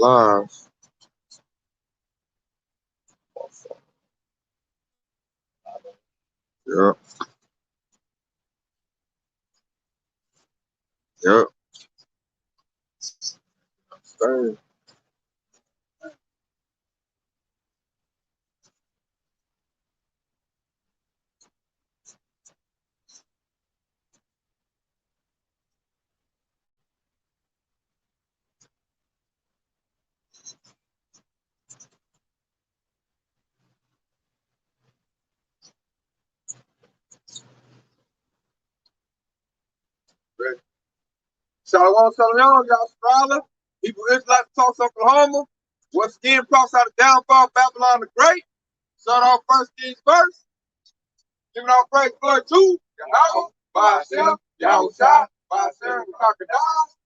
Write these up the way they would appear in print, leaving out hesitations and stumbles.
live. Yep. Yep. Same. Shalom, shalom, y'all scholar. People Israelites talks Oklahoma. Once again, prophesy the downfall of Babylon the Great. Start off first things first. Giving our praise glory to Yahweh, by Hashem, Yahushua, by Hashem, Crocodiles.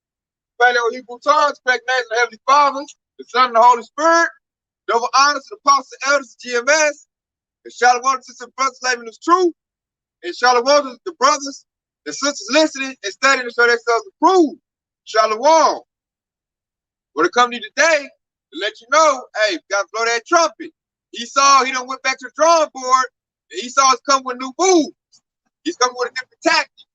Paleo Hebrew tongues, correct names of the Heavenly Father, the Son, and the Holy Spirit. Double honors to the apostles and elders of GMS. And shalom to the brothers living this truth. And shalom to the brothers, the sisters listening and studying to show themselves approved. Shalom. When it comes to today, to let you know, hey, you gotta blow that trumpet. Esau, he done went back to the drawing board, and Esau is coming with new moves. He's coming with a different tactic.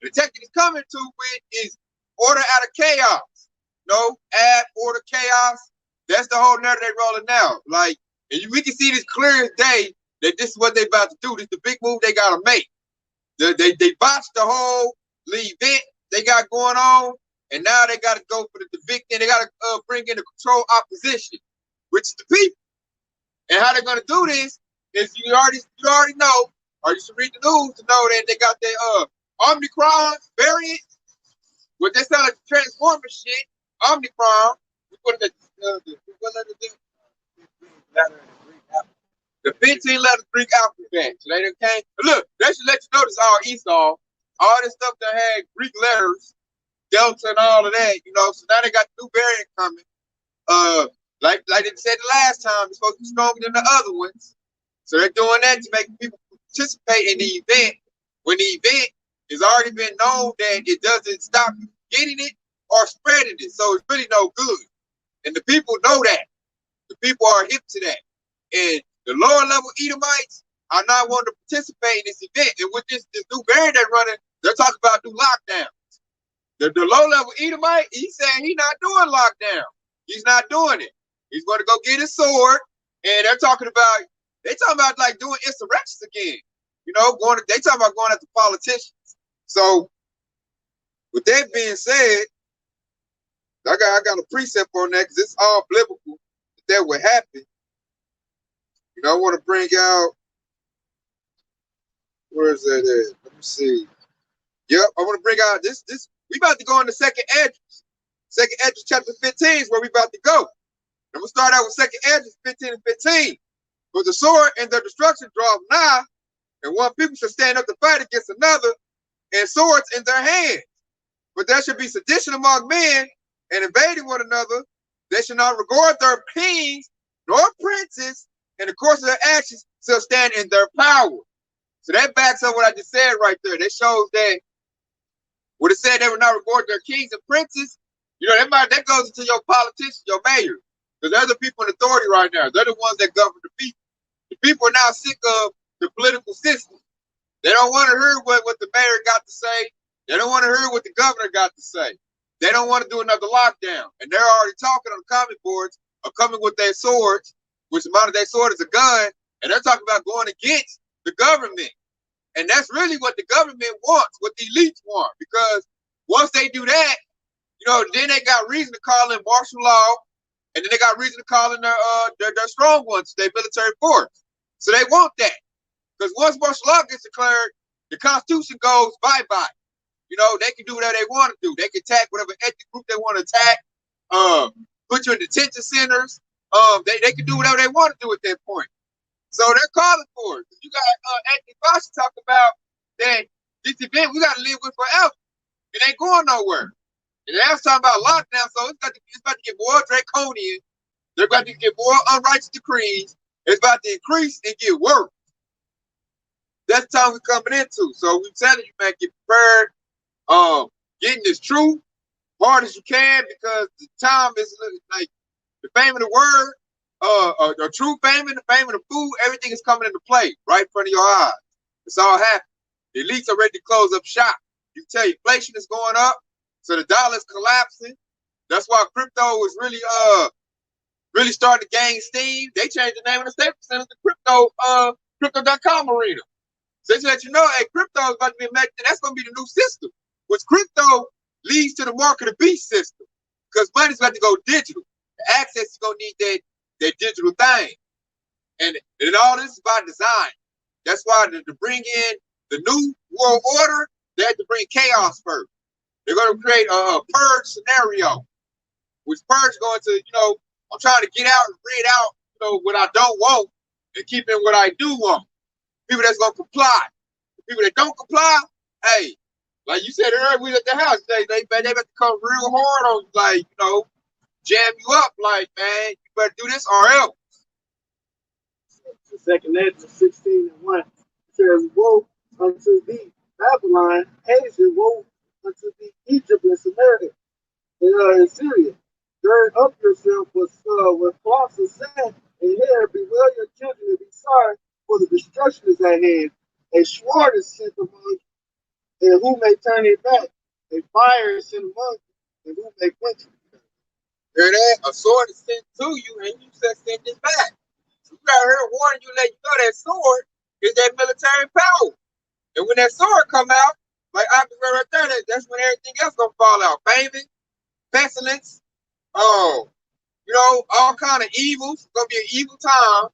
The tactic he's coming to with is order out of chaos. No, add order chaos. That's the whole narrative they rolling now. Like, and we can see this clear as day that this is what they about to do. This is the big move they gotta make. They botched the whole event they got going on. And now they got to go for the big thing. They got to bring in the control opposition, which is the people. And how they're going to do this is you already know, or you should read the news to know that they got their Omicron variant, what they sound like Transformer shit. Omicron. We put the 15-letter Greek alphabet. So they done came. Look, they should let you know this all Esau. All this stuff that had Greek letters. Delta and all of that, you know, so now they got the new variant coming. Like they said the last time, it's supposed to be stronger than the other ones. So they're doing that to make people participate in the event when the event has already been known that it doesn't stop you getting it or spreading it. So it's really no good. And the people know that. The people are hip to that. And the lower level Edomites are not wanting to participate in this event. And with this new variant they're running, they're talking about new lockdown. The low-level Edomite, he's saying he's not doing lockdown. He's not doing it. He's going to go get his sword, and they're talking about like doing insurrections again. You know, they talking about going after politicians. So, with that being said, I got a precept on that because it's all biblical that would happen. You know, I want to bring out, where is that at? Let me see. Yep, I want to bring out this. We about to go into second Hedges. Second Hedges chapter 15 is where we about to go. And we'll start out with second Hedges 15 and 15. For the sword and their destruction draws nigh, and one people shall stand up to fight against another, and swords in their hands. But there should be sedition among men, and invading one another. They shall not regard their kings nor princes, and the course of their actions shall stand in their power. So that backs up what I just said right there. That shows that when it said they would not regard their kings and princes, you know, that goes into your politicians, your mayors. Because they're the people in authority right now. They're the ones that govern the people. The people are now sick of the political system. They don't want to hear what the mayor got to say. They don't want to hear what the governor got to say. They don't want to do another lockdown. And they're already talking on the comment boards of coming with their swords, which the amount of their sword is a gun. And they're talking about going against the government. And that's really what the government wants, what the elites want. Because once they do that, you know, then they got reason to call in martial law, and then they got reason to call in their strong ones, their military force. So they want that. Because once martial law gets declared, the Constitution goes bye-bye. You know, they can do whatever they want to do. They can attack whatever ethnic group they want to attack, put you in detention centers. They can do whatever they want to do at that point. So they're calling for it. You got Anthony Fauci talking about that this event we got to live with forever. It ain't going nowhere. And they're talking about lockdown, so it's about to get more draconian. They're about to get more unrighteous decrees. It's about to increase and get worse. That's the time we're coming into. So we're telling you, man, get prepared. Getting this truth hard as you can because the time is like The fame of the word, the true fame and the fame of the food, everything is coming into play right in front of your eyes. It's all happening. The elites are ready to close up shop. You can tell inflation is going up, so the dollar is collapsing. That's why crypto is really starting to gain steam. They changed the name of the state center to crypto.com arena. So they let you know, hey, crypto is about to be made. That's going to be the new system. Which crypto leads to the mark of the beast system, because money's about to go digital. The access is going to need that digital thing, and all this is by design. That's why to bring in the new world order, they had to bring chaos first. They're going to create a purge scenario, which purge going to, I'm trying to get out and read out, what I don't want and keep in what I do want. People that's going to comply. The people that don't comply, hey, like you said earlier, we was at the house. They about to come real hard on, like, jam you up, like, man, you better do this or else. The second Edges 16:1 says, woe unto thee, Babylon, Asia, woe unto thee, Egypt and Samaria, and Syria. Gird up yourself with cloths of sand and hair, bewail your children and be sorry, for the destruction is at hand. A sword is sent among you, and who may turn it back? A fire is sent among you, and who may quench it? Hear that? A sword is sent to you, and you said send it back. So you got her warning you, let you know that sword is that military power. And when that sword come out, like I right there, that's when everything else gonna fall out. Famine, pestilence, all kind of evils. It's gonna be an evil time.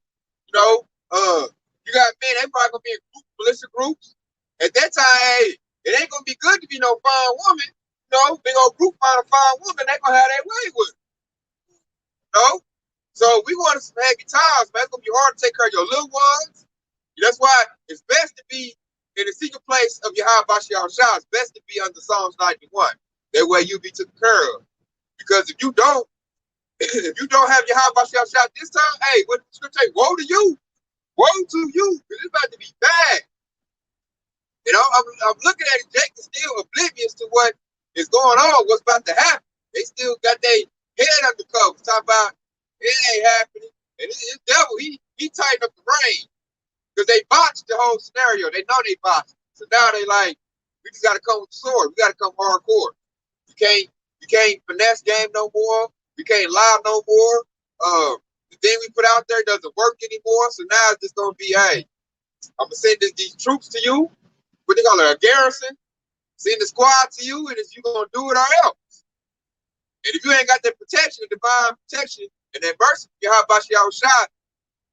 You got men, they probably gonna be in militia groups. At that time, hey, it ain't gonna be good to be no fine woman. Big old group find a fine woman, they gonna have their way with it. So we want some heavy times, man. It's gonna be hard to take care of your little ones. That's why it's best to be in the secret place of Yahweh Bashiach Shah. It's best to be under Psalms 91. That way you'll be taken care of. Because if you don't have Yahweh Bashiach Shah this time, hey, what the scripture say? Woe to you. Woe to you. Because it's about to be bad. I'm looking at it. Jake is still oblivious to what is going on, what's about to happen. They still got their head under cover. Talk about it ain't happening. And it's devil, he tightened up the rein. Because they botched the whole scenario. They know they botched. So now they like, we just gotta come with the sword. We gotta come hardcore. You can't finesse game no more. We can't lie no more. The thing we put out there doesn't work anymore. So now it's just gonna be, hey, I'm gonna send these troops to you. What they call it, a garrison. Send the squad to you, and it's you gonna do it or else. And if you ain't got that protection, the divine protection, and that mercy, Yahweh Bashiach Shah,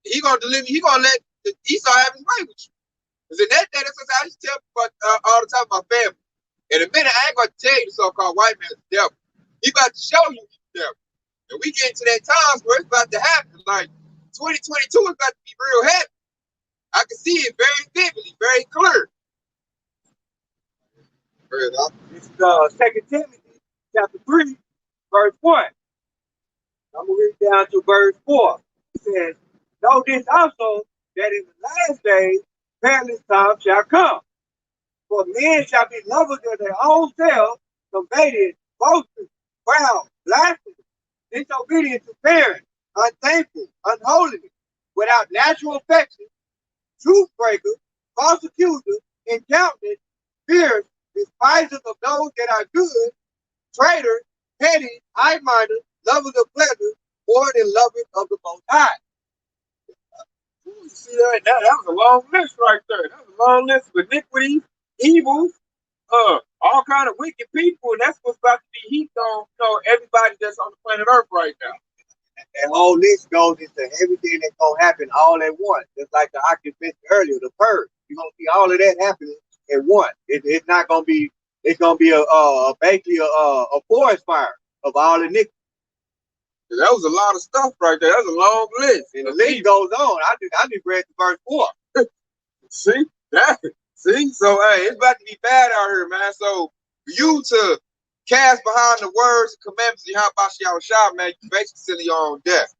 he gonna deliver. He gonna let Esau have his way with you. Because in that day, that's what I used to tell people all the time about family. In a minute, I ain't gonna tell you the so-called white man's the devil. He about to show you he's the devil. And we get into that times where it's about to happen. Like 2022 is about to be real heavy. I can see it very vividly, very clear. This is 2 Timothy chapter 3, verse 1. I'm going to read down to verse 4. It says, know this also, that in the last days perilous times shall come. For men shall be lovers of their own selves, combative, boastful, proud, blasphemous, disobedient to parents, unthankful, unholy, without natural affection, truth breakers, false accusers, incountenance, fierce, despisers of those that are good, traitors, petty, high-minded, lovers of pleasure, more than lovers of the Most High. You see that? That was a long list right there. That was a long list of iniquities, evils, all kind of wicked people, and that's what's about to be heaped on everybody that's on the planet Earth right now. And all this goes into everything that's gonna happen all at once. Just like the Occupant mentioned earlier, the purge. You're gonna see all of that happening at once. It's not gonna be. It's gonna be basically a forest fire of all the nickel. That was a lot of stuff right there. That was a long list. And the list goes on. I just read the verse 4. See that? See, so hey, it's about to be bad out here, man. So for you to cast behind the words and commandments of Yahweh Bashiach Shah, man, you basically selling your own death.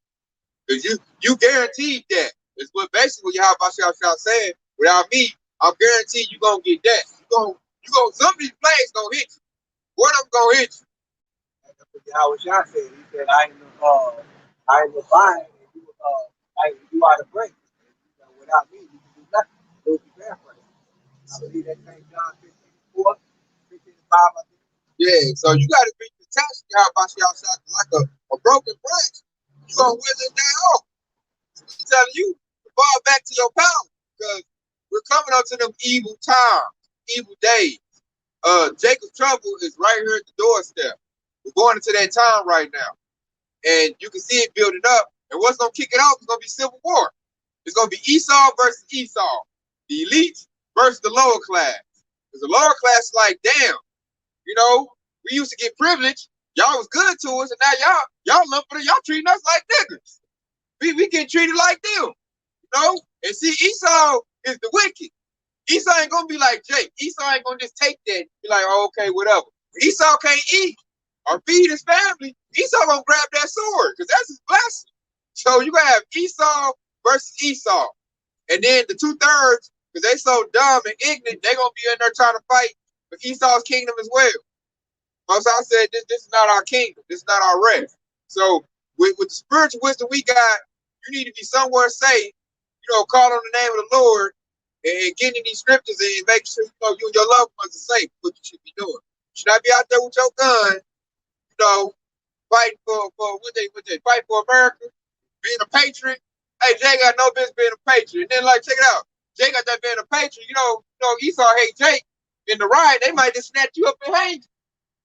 Because you guaranteed that. It's what basically Yahweh Bashiach Shah said. Without me, I'm guaranteed you're gonna get that. You gonna some of these planes gonna hit you. One of them gonna hit you. That's what Yahweh Shah said. He said, I am the vine, and you are the branch. Without me, you can do nothing. Those are paraphrase. I believe that St. John 15:4, 15:5, I think. Yeah, so you got to be detached about y'all like a broken branch. You gonna wither it down. So I'm telling you to fall back to your power because we're coming up to them evil times, evil days. Jacob's trouble is right here at the doorstep. We're going into that time right now, and you can see it building up. And what's gonna kick it off is gonna be civil war. It's gonna be Esau versus Esau, the elites versus the lower class. Because the lower class is like, damn. You know, we used to get privilege. Y'all was good to us, and now y'all treating us like niggas. We get treated like them. You know? And see, Esau is the wicked. Esau ain't gonna be like Jake. Esau ain't gonna just take that and be like, oh, okay, whatever. Esau can't eat or feed his family. Esau gonna grab that sword because that's his blessing. So you gonna have Esau versus Esau. And then the 2/3, because they so dumb and ignorant, they gonna be in there trying to fight for Esau's kingdom as well. So I said, this is not our kingdom. This is not our rest. So with the spiritual wisdom we got, you need to be somewhere safe, call on the name of the Lord and get in these scriptures and make sure you and your loved ones are safe. What you should be doing. You should not be out there with your gun, fighting for what they fight for America, being a patriot. Hey, Jay got no business being a patriot. And then check it out. Jay got that being a patriot. Esau hate Jake in the riot. They might just snatch you up and hang you.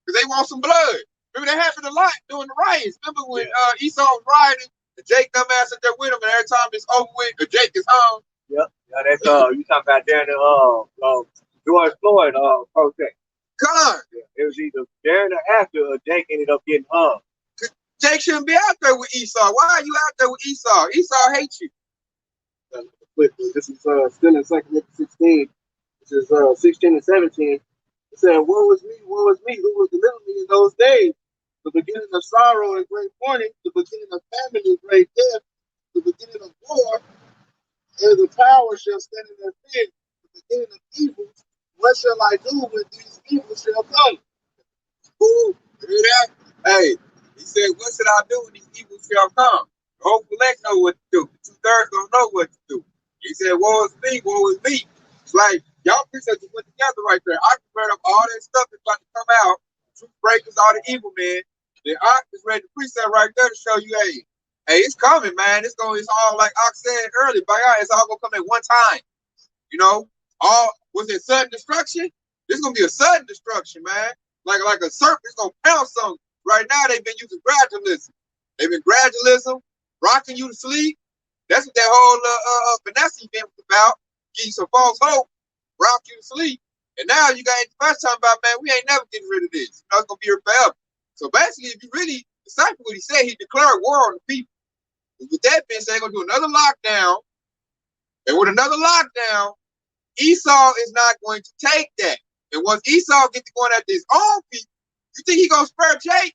Because they want some blood. Remember, that happened a lot during the riots. Remember when Esau was rioting, and Jake dumbass up there with him, and every time it's over with, Jake is home. Yep. Yeah, that's you talking about there in the George Floyd protest. Come on. Yeah, it was either there or after Jake ended up getting hung. Jake shouldn't be out there with Esau. Why are you out there with Esau? Esau hates you. This is still in 2 Corinthians 16. This is 16 and 17. It said, woe was me, who will deliver me in those days? The beginning of sorrow and great mourning, the beginning of famine and great death, the beginning of war, and the power shall stand in their fear, the beginning of evils. What shall I do when these evils shall come? Ooh, hear that? Hey, he said, what should I do when these evils shall come? The whole collect know what to do. The 2/3 don't know what to do. He said, woe is me, woe is me. It's like, y'all preachers went together right there. I read up all that stuff that's about to come out. Truth breakers, all the evil men. Then I just read the precept right there to show you, hey, it's coming, man. It's all like Ox said earlier, by God, it's all gonna come at one time. Was it sudden destruction? This is gonna be a sudden destruction, man. Like a serpent is gonna pounce something. Right now, they've been using gradualism. They've been gradualism, rocking you to sleep. That's what that whole finesse event was about. Give you some false hope, rock you to sleep. And now you got first time about, man, we ain't never getting rid of this. It's gonna be here forever. So basically, if you really decipher what he said, he declared war on the people. And with that being said, they're gonna do another lockdown. And with another lockdown, Esau is not going to take that. And once Esau gets to going after his own people, you think he gonna spare Jake?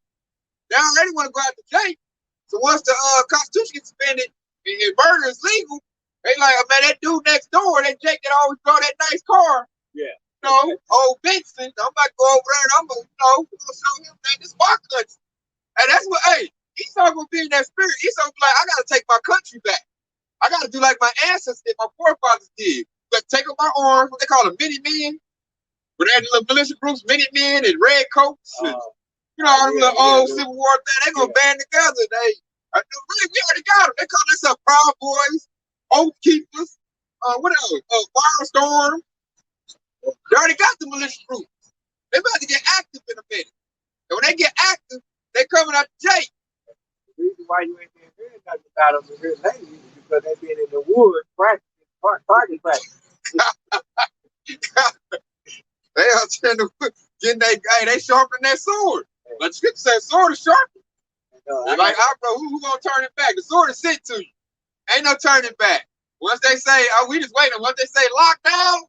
They already want to go after Jake. So once the Constitution gets suspended and murder is legal, they like, oh, man, that dude next door, that Jake that always drove that nice car. Yeah. Old Vincent, I'm about to go over there and I'm gonna, we're gonna show him that this is my country. And that's what, Esau gonna be in that spirit. Esau gonna be like, I gotta take my country back. I gotta do like my ancestors did, my forefathers did. But take up my arms, what they call them, mini men. When they had the little militia groups, mini men and red coats. And, all the little old Civil War thing, they gonna band together. We already got them. They call themselves Proud Boys, Oath Keepers, what else? Firestorm. They already got the militia groups. They about to get active in a minute. And when they get active, they coming out the Jake. The reason why you ain't been hearing nothing about them here lately is because they've been in the woods practicing target practice. They out there getting they sharpen that sword. But you say sword is sharpened. Bro, who gonna turn it back? The sword is sent to you. Ain't no turning back. Once they say, we just waiting. Once they say lockdown,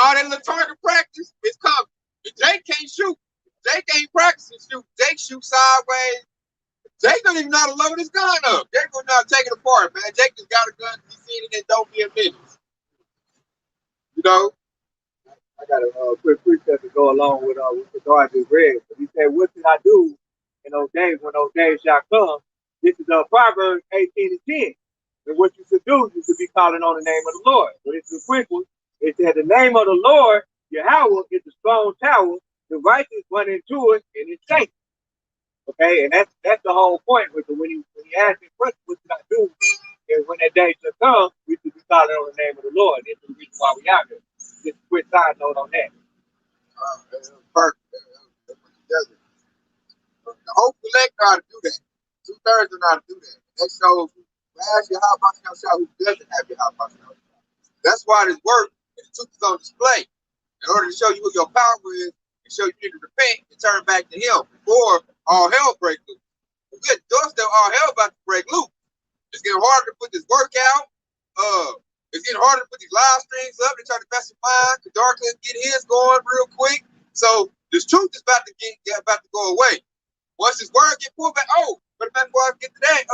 all that little target practice is coming. Jake can't shoot. Jake ain't practicing shoot. Jake shoots sideways. Jake don't even know how to load his gun up. Jake gonna know how to take it apart, man. Jake just got a gun. He's seen it and don't be a menace. I got a quick precept to go along with the God just read. But he said, what should I do in those days when those days shall come? This is Proverbs 18 and 10. And what you should do, you should be calling on the name of the Lord. But it's a quick one. It said the name of the Lord, Yahweh, is a strong tower. The righteous run into it and it's safe. Okay, and that's the whole point with when he asked him what should I do? And when that day should come, we should be calling on the name of the Lord. This is the reason why we out here. Just a quick side note on that. Perfect. The whole collect know how to do that. 2/3 know how to do that. That shows who has your high functional shot, who doesn't have your high functional shot. That's why this work and the truth is on display. In order to show you what your power is and show you need to repent and turn back to him before all hell breaks loose. Good doorstep, all hell about to break loose. It's getting harder to put this work out. It's getting harder to put these live streams up. They try to mess with mine. The dark can get his going real quick. So this truth is about to go away. Once this word get pulled back, but before I get to that,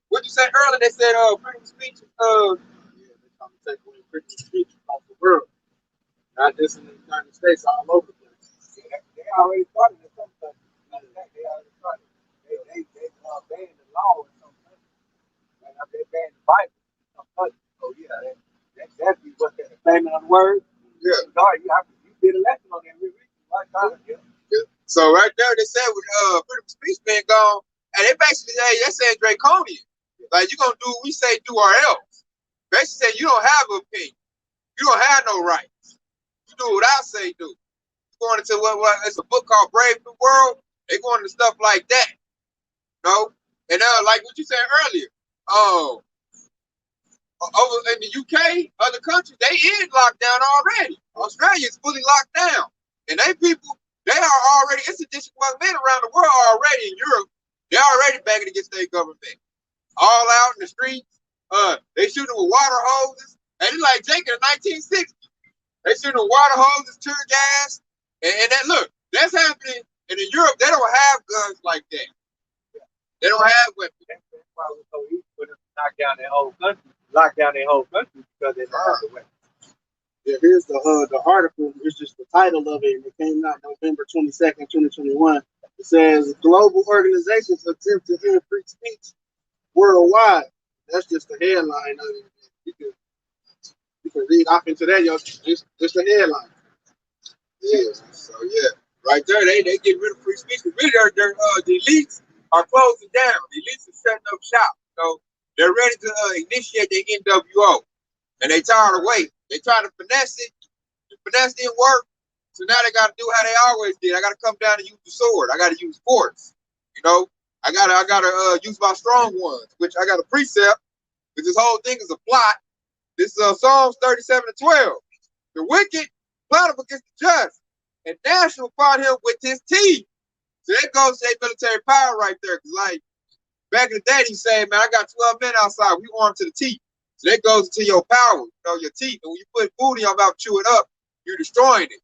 what you said earlier, they said freedom of speech, they're trying to take away freedom of speech across the world. Not just in the United States, all over the place. Yeah, they already started in some countries. They already started. They banned the law in some countries. And they banned the Bible in some countries. So yeah, that's definitely what they're claiming on the word. Yeah. You did a lesson on that real recently, right? Yeah. So right there, they said with freedom of speech being gone, and they basically they said draconian. Like you gonna do what we say do or else. Basically saying you don't have an opinion. You don't have no rights. You do what I say do. Going into what it's a book called Brave New World. They going into stuff like that. You know? And like what you said earlier, over in the UK, other countries, they in lockdown already. Australia is fully locked down. And they people, they are already, it's a district among men around the world already in Europe. They're already backing against their government. All out in the streets. They shooting with water hoses. And it's like Jake in the 1960s. They shooting with water hoses, tear gas. And that, look, that's happening. And in Europe, they don't have guns like that. They don't have weapons. That's why it was so easy for them to knock down their whole country, lock down their whole country because they don't have the weapons. Yeah, here's the article. It's just the title of it. It came out November 22nd, 2021. It says global organizations attempt to end free speech worldwide. That's just the headline of it. You can read off into that, just the headline. Yeah, so yeah, right there, they get rid of free speech. Really, the elites are closing down. The elites are setting up shop. So they're ready to initiate their NWO, and they tired of waiting. They try to finesse it. The finesse didn't work, so now they got to do how they always did. I got to come down and use the sword. I got to use force. You know, I gotta use my strong ones, which I got a precept. Because this whole thing is a plot. This is Psalms 37:12. The wicked plot up against the just, and National fought him with his teeth. So that goes to their military power right there. Because like back in the day, he said, man, I got 12 men outside. We armed to the teeth. So that goes into your power, your teeth. And when you put food in your mouth, chew it up, you're destroying it.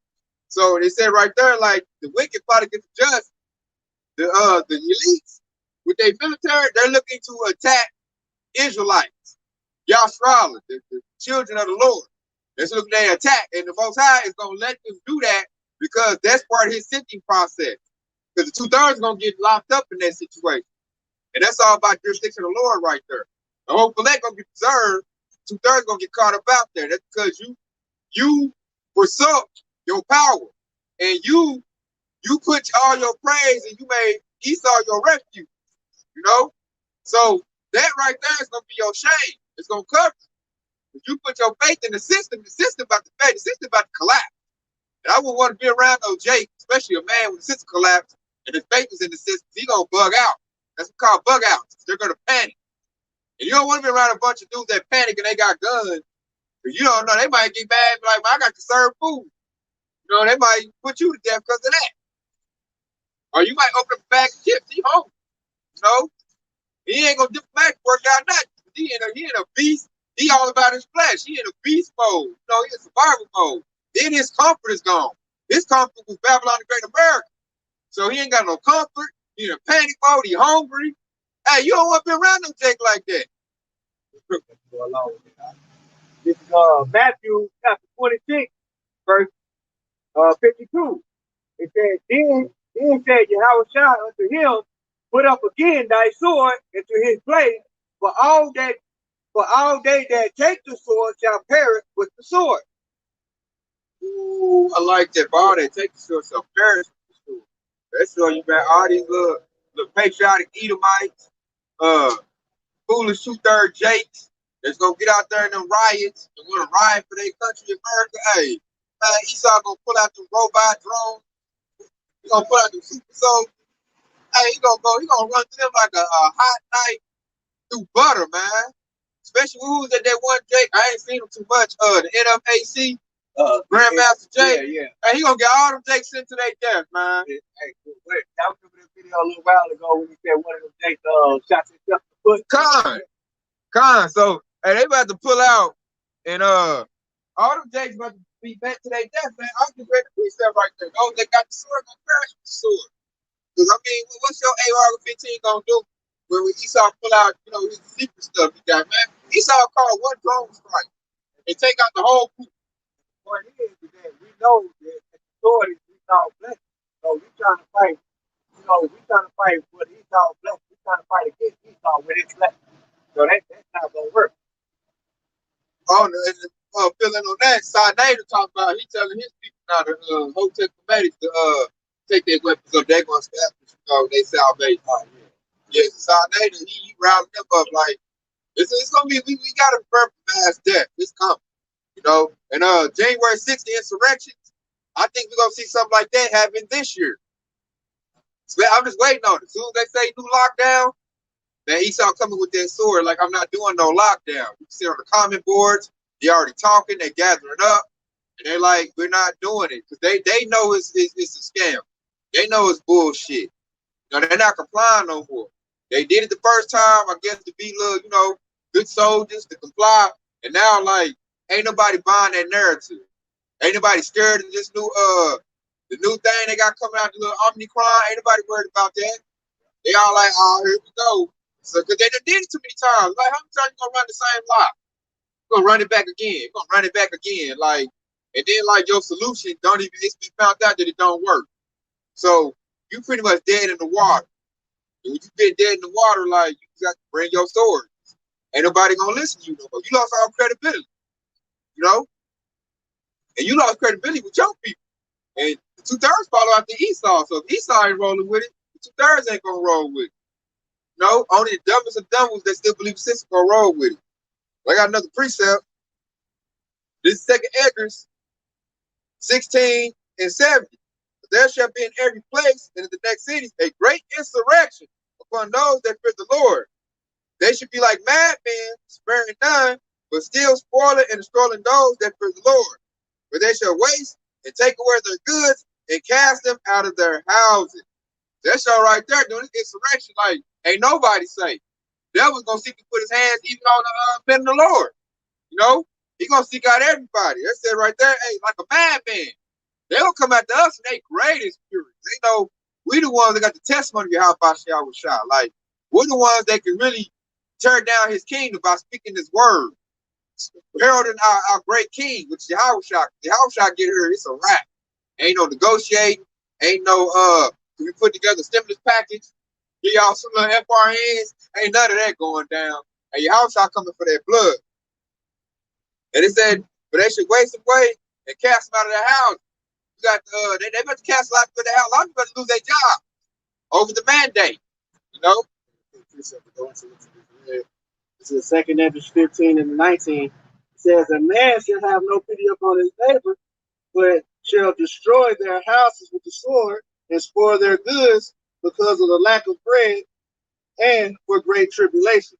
So they said right there, like the wicked plot against the just, the elites with their military, they're looking to attack Israelites, Yashrael, the children of the Lord. That's looking at attack, and the Most High is gonna let them do that because that's part of His sifting process. Because the 2/3 is gonna get locked up in that situation, and that's all about jurisdiction of the Lord right there. The whole collect gonna get preserved. 2/3 gonna get caught up out there. That's because you forsook your power, and you put all your praise, and you made Esau your refuge. You know, so that right there is gonna be your shame. It's gonna cover you. If you put your faith in the system about to fail. The system about to collapse. And I wouldn't want to be around no Jake, especially a man when the system collapse and his faith is in the system. He gonna bug out. That's called bug outs. They're gonna panic. And you don't want to be around a bunch of dudes that panic and they got guns. Because you don't know, they might get mad, like, I got to serve food. You know, they might put you to death because of that. Or you might open up a bag of chips. He home. You know? He ain't gonna diplomatic work out nothing. He in a beast. He all about his flesh. He in a beast mode. You know, he in survival mode. Then his comfort is gone. His comfort was Babylon the Great America. So he ain't got no comfort. He in a panic mode. He hungry. Hey, you don't want to be around no Jake like that. This is Matthew chapter 26, verse 52. It says, then said Yahweh Shai unto him, put up again thy sword into his place, for all they that take the sword shall perish with the sword. Ooh, I like that. All they take the sword shall perish with the sword. That's all you got all these little patriotic Edomites, foolish two-third Jakes that's gonna get out there in them riots and want to riot for their country, America. Hey, man, Esau gonna pull out them robot drones. He gonna pull out them super soldiers. Hey, he gonna run through them like a hot knife through butter, man. Especially who was at that one Jake. I ain't seen him too much. The NFAC, Grandmaster Jake. Yeah. Hey, he gonna get all them Jakes into their death, man. Hey, wait, I remember that video a little while ago when he said one of them Jakes shot himself in the foot. Con. So, hey, they about to pull out, and all them Jakes about to be bent to their death, man. I'm just ready to precept right there. Those that got the sword gonna perish with the sword. Because I mean, what's your AR-15 gonna do when Esau pull out, his secret stuff he got, man? Esau called one drone strike and take out the whole group. The point is that we know that the sword is Esau's blessing. So we trying to fight, we trying to fight for Esau's blessing. We trying to fight against Esau with his blessing. So that's not gonna work. Oh, and filling on that, Sinai talking about, he telling his people now, the Hotel Comedics to take their weapons up. They're gonna establish, their salvation. Yes, Sinai, he routed them up like it's gonna be. We gotta prepare for mass death. It's coming, And January 6th, the insurrections. I think we're gonna see something like that happen this year. So I'm just waiting on it. As soon as they say new lockdown, then Esau coming with that sword. Like, I'm not doing no lockdown. You see on the comment boards, they already talking. They gathering up, and they're like, we're not doing it because they know it's a scam. They know it's bullshit. They're not complying no more. They did it the first time, I guess, to be little, good soldiers to comply. And now, like, ain't nobody buying that narrative. Ain't nobody scared of this the new thing they got coming out, the little Omicron. Ain't nobody worried about that. They all like, oh, here we go. So, because they done did it too many times. Like, how many times you gonna run the same lie? You're gonna run it back again. You're gonna run it back again. Like, and then, like, your solution it's been found out that it don't work. So, you pretty much dead in the water. And when you been dead in the water, like, you got to bring your sword. Ain't nobody gonna listen to you no more. You lost all credibility, and you lost credibility with your people. And the 2/3 follow after Esau. So if Esau ain't rolling with it, the 2/3 ain't gonna roll with it. Only the dumbest of dumb ones that still believe sister gonna roll with it. I got another precept. This is 2nd Edges 16 and 70. There shall be in every place and in the next cities a great insurrection upon those that fear the Lord. They should be like madmen, sparing none, but still spoiling and destroying those that fear the Lord. For they shall waste and take away their goods and cast them out of their houses. That's all right there doing this insurrection. Like, ain't nobody safe. Devil's gonna seek to put his hands even on the men of the Lord. He gonna seek out everybody. That said right there, hey, like a madman. They'll come after us in their greatest fury. They know we the ones that got the testimony of how Bashar was shot. Like, we're the ones that can really tear down his kingdom by speaking his word. Heralding our great king, which is Yahushua. Yahushua get here, it's a wrap. Ain't no negotiating. Ain't no we put together a stimulus package. Give y'all some little FRNs. Ain't none of that going down. And Yahushua coming for that blood. And it said, but they should waste away and cast them out of their house. You got they about to cast a lot of people in their house. A lot of people about to lose their job over the mandate. This is 2nd Edges 15 and 19. It says, a man shall have no pity upon his neighbor, but shall destroy their houses with the sword and spoil their goods because of the lack of bread and for great tribulation.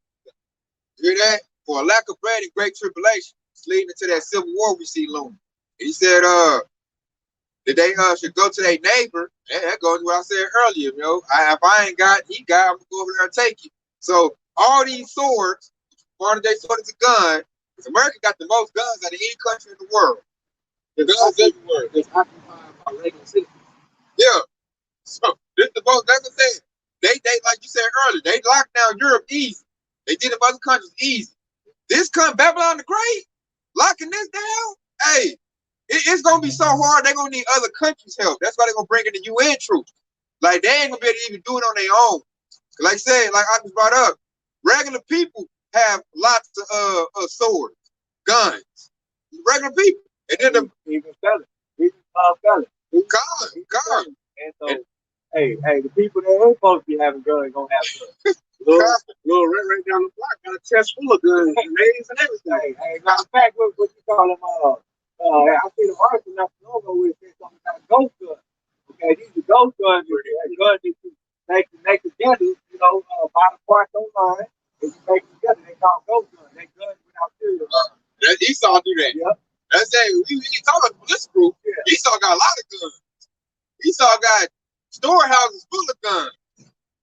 You hear that? For a lack of bread and great tribulation. It's leading to that civil war we see looming. He said, that they should go to their neighbor. And that goes to what I said earlier, if I ain't got, he got, I'm going to go over there and take it. So all these swords, part of their sword is a gun, because America got the most guns out of any country in the world. The guns everywhere. It's occupied by regular citizens. Yeah. So this the most, that's what I said. They like you said earlier, they locked down Europe easy. They did it in other countries easy. This Babylon the Great, locking this down, hey, it's gonna be so hard. They're gonna need other countries' help. That's why they're gonna bring in the UN troops. Like, they ain't gonna be able to even do it on their own. Like I said, like I just brought up, regular people have lots of swords, guns. Regular people. And then the even fellas. Fellas. gun. And so, hey, the people that ain't supposed to be having guns gonna have guns. Little right down the block got a chest full of guns, grenades, and everything. Hey, matter of fact, what you call them? I see the article not too long ago where it said something about ghost guns. Okay, these are ghost guns. Guns that you make together, you know, buy the parts online. If you make them together, they call ghost guns. They guns without serial. Esau do that. Yep. That's it. We ain't talking about this group. Yeah. Esau got a lot of guns. Esau got storehouses full of guns.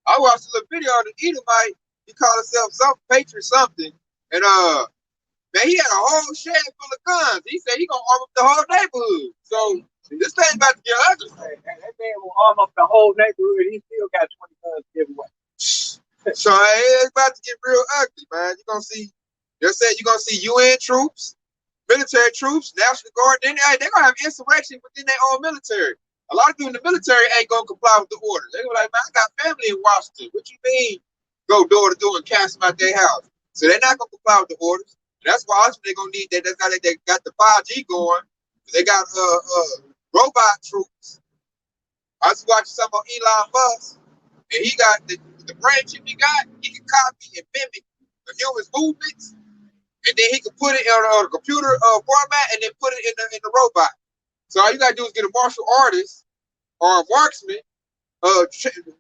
I watched a little video on the Edomite. He called himself some patriot something. And man, he had a whole shed full of guns. He said he gonna arm up the whole neighborhood. So this thing about to get ugly. Hey, that man will arm up the whole neighborhood. He still got 20 guns to give away. So it's about to get real ugly, man. You're gonna see. They said you're gonna see UN troops, military troops, National Guard. Then they're gonna have insurrection within their own military. A lot of people in the military ain't gonna comply with the orders. They're gonna be like, man, I got family in Washington. What you mean? Go door to door and cast them out their house. So they're not gonna comply with the orders. And that's why they're gonna need that. That's how they got the 5G going. They got robot troops. I was watching something on Elon Musk, and he got the brain chip he got. He can copy and mimic the human's movements, and then he can put it on a computer format, and then put it in the robot. So all you gotta do is get a martial artist or a marksman,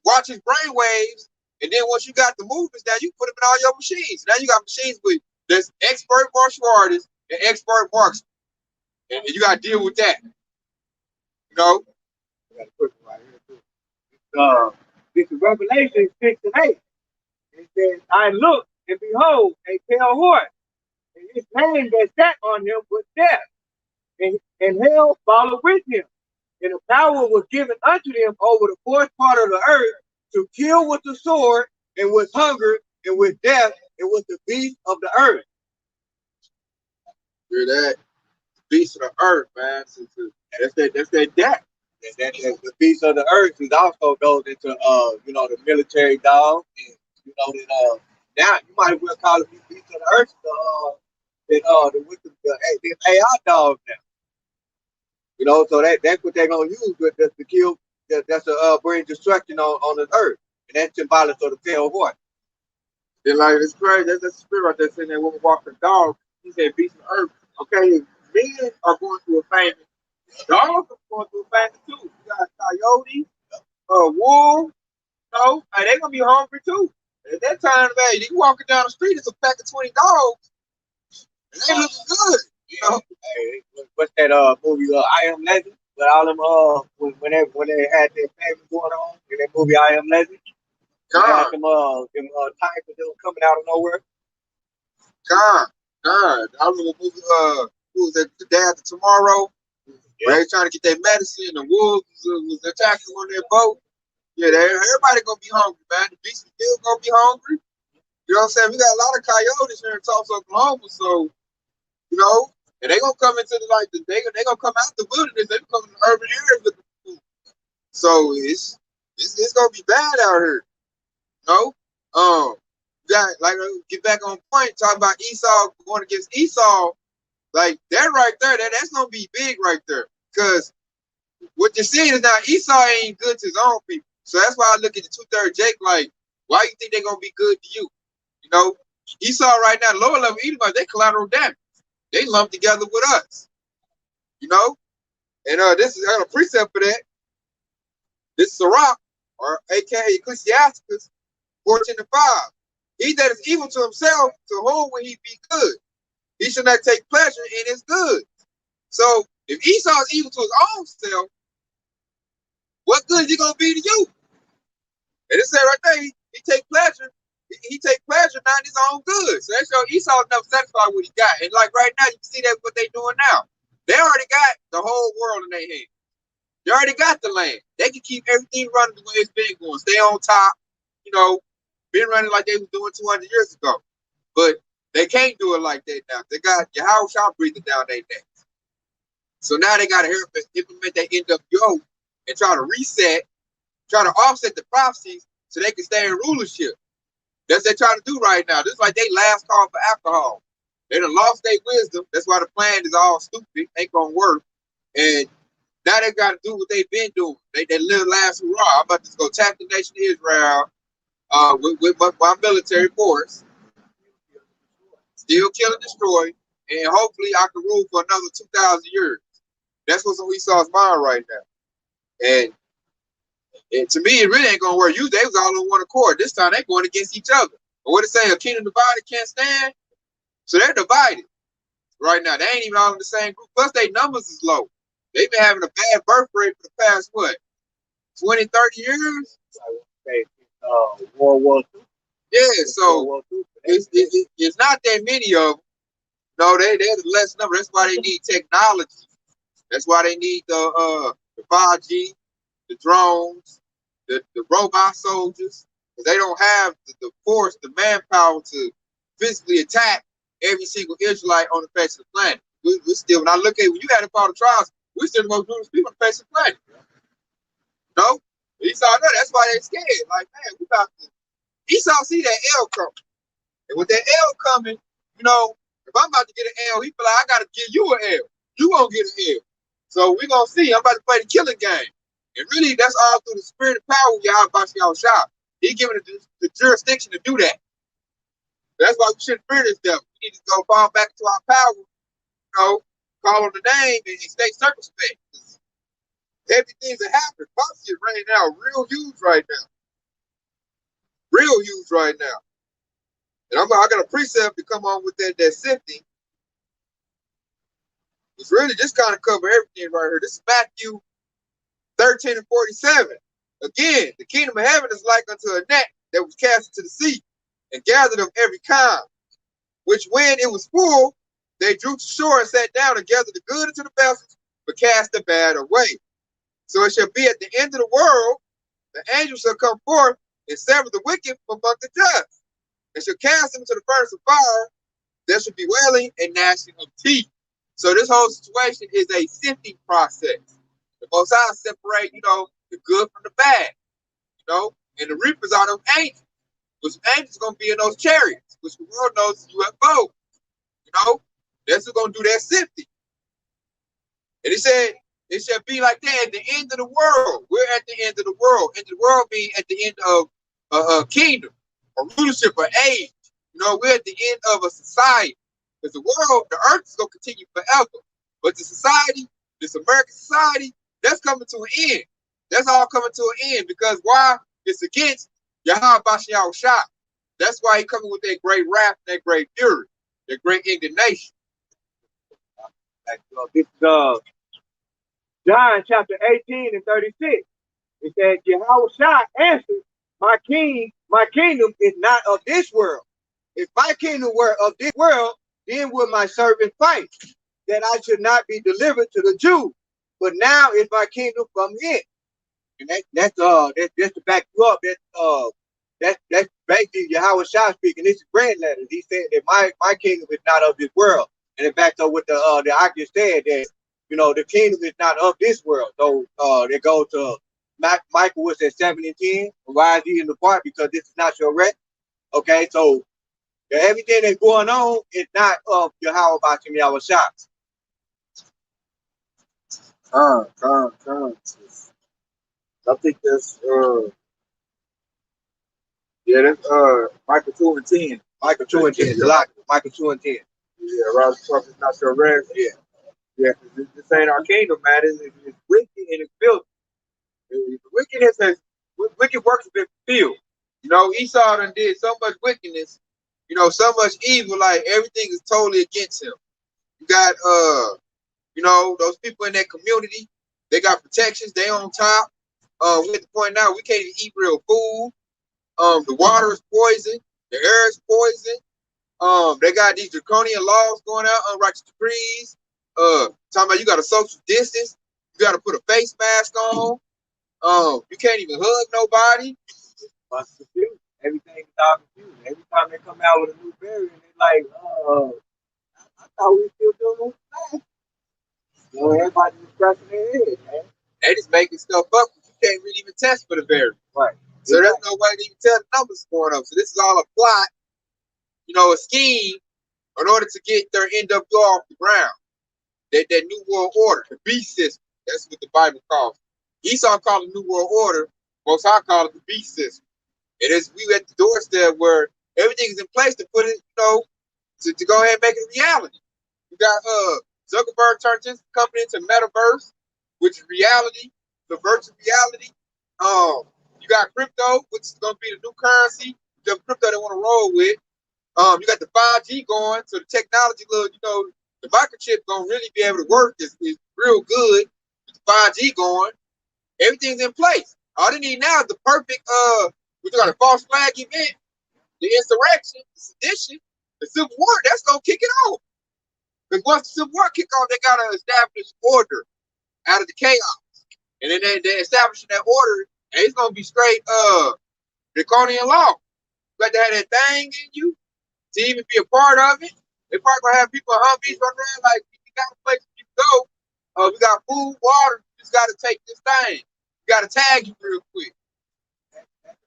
watch his brain waves, and then once you got the movements, now you put them in all your machines. Now you got machines with there's expert martial artists and expert marksmen, and you gotta deal with that. You know. This is Revelation 6 and 8. It says, I looked, and behold, a pale horse, and his name that sat on him was death, and hell followed with him. And the power was given unto them over the fourth part of the earth to kill with the sword, and with hunger, and with death, and with the beast of the earth. Hear that? Beast of the earth, man. That's that death. The beast of the earth is also goes into the military dog, and that now you might as well call it the beast of the earth the AI dogs now. So that's what they're gonna use with just to kill. That's to bring destruction on the earth, and that's symbolic of the pale horse. Then like it's crazy. That's the spirit right there saying that when we walk the dog, he said beast of the earth. Okay, men are going through a famine. Dogs are going through a famine too. You got coyotes, wolves. They're gonna be hungry too. At that time, man, you walking down the street, it's a pack of 20 dogs. And they looking good. Hey, what's that movie? I Am Legend. With all them when they had their famine going on in that movie I Am Legend. They had them tigers that were coming out of nowhere. God. I remember the movie. Who was that? The Day After Tomorrow. Yeah. Where they trying to get their medicine. The wolves was attacking on their boat. Yeah, everybody gonna be hungry, man. The beasts still gonna be hungry. You know what I'm saying? We got a lot of coyotes here in Tulsa, Oklahoma, so and they gonna come into they gonna come out the wilderness. They come in the urban areas looking for food. So it's gonna be bad out here. Get back on point. Talk about Esau going against Esau. Like that right there, that's gonna be big right there. Because what you're seeing is now Esau ain't good to his own people. So that's why I look at the 2/3 Jake like, why you think they're gonna be good to you? Esau right now, lower level Edomites, they collateral damage. They lumped together with us. And this is a precept for that. This is Sirach, or aka Ecclesiasticus 14:5. He that is evil to himself, to whom will he be good? He should not take pleasure in his good. So if Esau is evil to his own self, what good is he gonna be to you? And it said right there, he take pleasure. He take pleasure not in his own good. So that's shows Esau is never satisfied with what he got. And like right now, you can see that what they doing now. They already got the whole world in their hands. They already got the land. They can keep everything running the way it's been going. Stay on top, been running like they was doing 200 years ago. But they can't do it like that now. They got Yahweh breathing down their necks. So now they got to implement that NWO and try to reset, try to offset the prophecies so they can stay in rulership. That's what they're trying to do right now. This is like they last call for alcohol. They done lost their wisdom. That's why the plan is all stupid, ain't gonna work. And now they got to do what they've been doing. They live last hurrah. I'm about to go attack the nation of Israel with my military force, still kill and destroy, and hopefully I can rule for another 2,000 years. That's what's on Esau's mind right now. And to me, it really ain't gonna work. Usually they was all on one accord. This time they going against each other. But what it say? A kingdom divided can't stand. So they're divided right now. They ain't even all in the same group. Plus, their numbers is low. They've been having a bad birth rate for the past, what, 20, 30 years? World War II. Yeah, so it's not that many of them. No, they're the less number. That's why they need technology. That's why they need the 5G, the drones, the robot soldiers. Because they don't have the force, the manpower to physically attack every single Israelite on the face of the planet. We're still, when I look at when you had to call the trials, we're still the most numerous people on the face of the planet. No? Esau, no, that's why they're scared. Like, man, we about to. Esau see that L coming. And with that L coming, you know, if I'm about to get an L, he feel like I gotta give you an L. You won't get an L. So we're gonna see. I'm about to play the killing game. And really, that's all through the spirit of power y'all shop. He giving the jurisdiction to do that. That's why we shouldn't fear this devil. We need to go fall back into our power, you know, call on the name and stay circumspect. Heavy things that happen. Prophecy is right now real huge right now. Real huge right now. And I got a precept to come on with that sifting. It's really just kind of cover everything right here. This is Matthew 13 and 47. Again, the kingdom of heaven is like unto a net that was cast into the sea and gathered of every kind, which when it was full, they drew to shore and sat down and gathered the good into the vessels, but cast the bad away. So it shall be at the end of the world, the angel shall come forth and sever the wicked from among the just, and shall cast them into the furnace of fire. There shall be wailing and gnashing of teeth. So this whole situation is a sifting process. The Most High separate, you know, the good from the bad, you know, and the reapers are those angels. Which angels going to be in those chariots, which the world knows is UFO. You know, that's who's going to do that sifting. And he said, it shall be like that at the end of the world. We're at the end of the world. And the world being at the end of a kingdom, a rulership, or age. You know, we're at the end of a society. Because the world, the earth is going to continue forever. But the society, this American society, that's coming to an end. That's all coming to an end. Because why? It's against Yahweh Bashiao Shah. That's why he coming with that great wrath, that great fury, that great indignation. This is John chapter 18 and 36. It said, Yahweh Shah answered, my kingdom is not of this world. If my kingdom were of this world, then would my servant fight, that I should not be delivered to the Jews. But now is my kingdom from it. And that's just to back you up. That's basically Yahweh Shah speaking. This is grand letters. He said that my kingdom is not of this world. And it backs up with the I just said that, you know, the kingdom is not of this world. So they go to Michael was at 7 and 10. Rise ye in the part because this is not your rest. Okay, so everything that's going on is not of Yahweh Bashem Yahweh Shah. I think that's that's Michael 2 and 10. Michael 2 and 10. Michael 2 and 10. Yeah, Roger Trump is not your rest. Yeah, because this ain't our kingdom, man. It's wicked and it's filthy. Wicked works have been fulfilled. You know, Esau done did so much wickedness, you know, so much evil, like everything is totally against him. You got you know, those people in that community, they got protections, they on top. We're at the point now we can't even eat real food. The water is poison, the air is poison. They got these draconian laws going out, unrighteous decrees. Talking about you got to social distance, you got to put a face mask on. You can't even hug nobody. Everything is all confused. Every time they come out with a new variant, they're like, I thought we still doing this. You know, everybody's scratching their head, man. They just making stuff up. You can't really even test for the variant. Right. So there's no way to even tell the numbers going up. So this is all a plot, a scheme in order to get their NWO off the ground. That New World Order, the beast system. That's what the Bible calls it. Esau called it the New World Order. Most High call it the beast system. It is we at the doorstep where everything is in place to put it, to go ahead and make it a reality. You got Zuckerberg turned his company into Metaverse, which is reality, the virtual reality. You got crypto, which is gonna be the new currency, the crypto they want to roll with. You got the 5G going, so the technology, the microchip gonna really be able to work is real good. With the 5G going, everything's in place. All they need now is the perfect we got a false flag event, the insurrection, the sedition, the civil war. That's gonna kick it off. Because once the civil war kick off, they gotta establish order out of the chaos, and then they establishing that order, and it's gonna be straight draconian law. You got to have that thing in you to even be a part of it. They probably gonna have people in Humvees running around like, you got a place you can go. We got food, water. You just got to take this thing. You got to tag you real quick.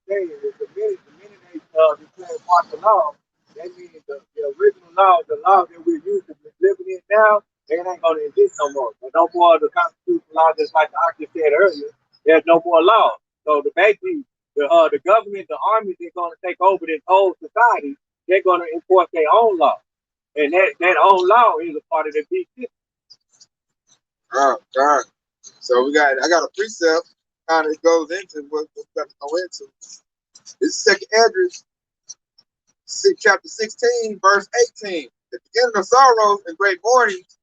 The minute they declare martial law, that means the original law, the law that we're used to living in now, they ain't going to exist no more. There's no more of the constitutional law, just like the Octave said earlier. There's no more law. So basically, the government, the army, they're going to take over this whole society. They're going to enforce their own law. And that own law is a part of the beast system. God. So I got a precept kind of goes into what we're about to go into. This is second Edges, chapter 16, verse 18. The beginning of sorrows and great mournings,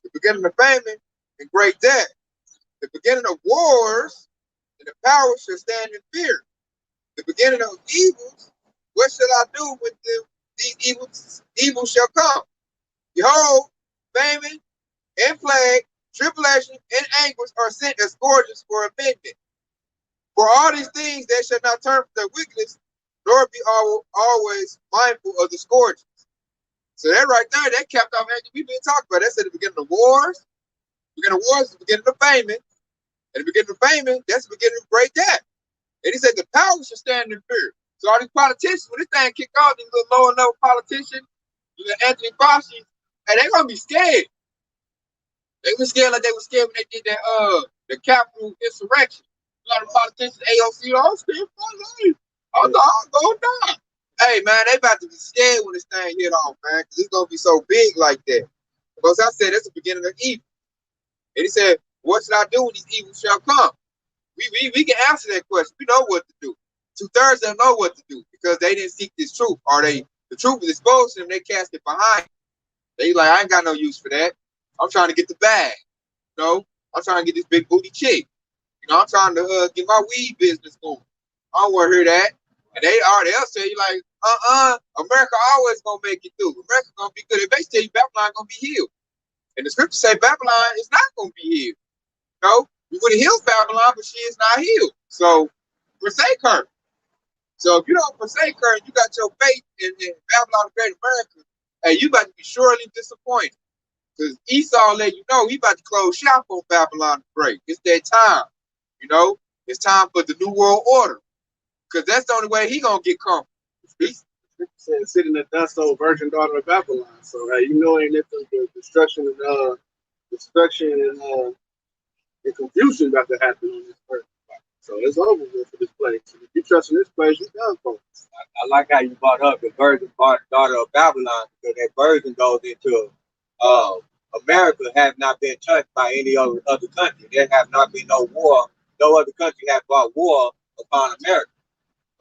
the beginning of famine and great death, the beginning of wars, and the power shall stand in fear. The beginning of evils, what shall I do with them? These evils shall come. Behold, famine and plague, tribulation and anguish are sent as scourges for amendment. For all these things they shall not turn from their wickedness, nor be always mindful of the scourges. So that right there, that capped off everything we've been talking about. That's at the beginning of wars. The beginning of wars is the beginning of famine. And the beginning of famine, that's the beginning of great death. And he said the power should stand in fear. So all these politicians, when this thing kick off, these little lower level politicians, Anthony Fauci, and they're gonna be scared. They were scared like they were scared when they did that the Capitol insurrection. A lot of politicians, AOC, all scared for their life. I'm going down. Hey man, they about to be scared when this thing hit off, man, because it's gonna be so big like that. Because I said that's the beginning of evil. And he said, what should I do when these evils shall come? We can answer that question. We know what to do. 2/3 don't know what to do because they didn't seek this truth. Or the truth is exposed to them, they cast it behind. They like, I ain't got no use for that. I'm trying to get the bag. I'm trying to get this big booty chick. I'm trying to get my weed business going. I don't want to hear that. And they'll say you like, America always gonna make it through. America gonna be good. If they tell you Babylon gonna be healed. And the scriptures say Babylon is not gonna be healed. We would have healed Babylon, but she is not healed. So forsake her. So if you don't forsake her and you got your faith in Babylon, the Great America, hey, you about to be surely disappointed. Because Esau let you know he about to close shop on Babylon the Great. It's that time. It's time for the New World Order. Because that's the only way he gonna get comfortable. Said, sitting at dust, old virgin daughter of Babylon. So ain't it the destruction and confusion about to happen on this earth. So it's over with for this place. If you trust in this place, you done for. I like how you brought up the virgin daughter of Babylon, because that virgin goes into America have not been touched by any other country. There have not been no war. No other country has brought war upon America.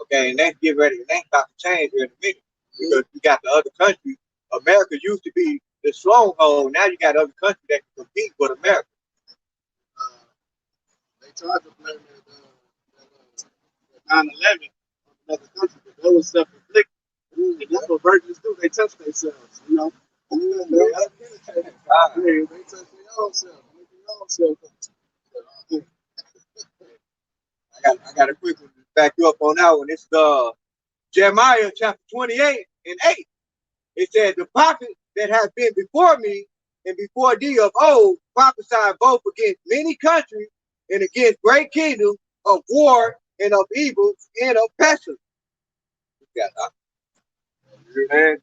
Okay, and that's get ready. And that's about to change here in a minute. Because you got the other countries. America used to be the stronghold. Now you got other countries that can compete with America. They tried to blame that 9/11 on another country, but that was self-inflicted. And that's what virgins do. They touch themselves, They touch their own self. I got a quick one to back you up on that one. It's Jeremiah chapter 28 and 8. It said, the prophets that have been before me and before thee of old prophesied both against many countries and against great kingdoms of war and of evil, and of pestilence. Yeah, and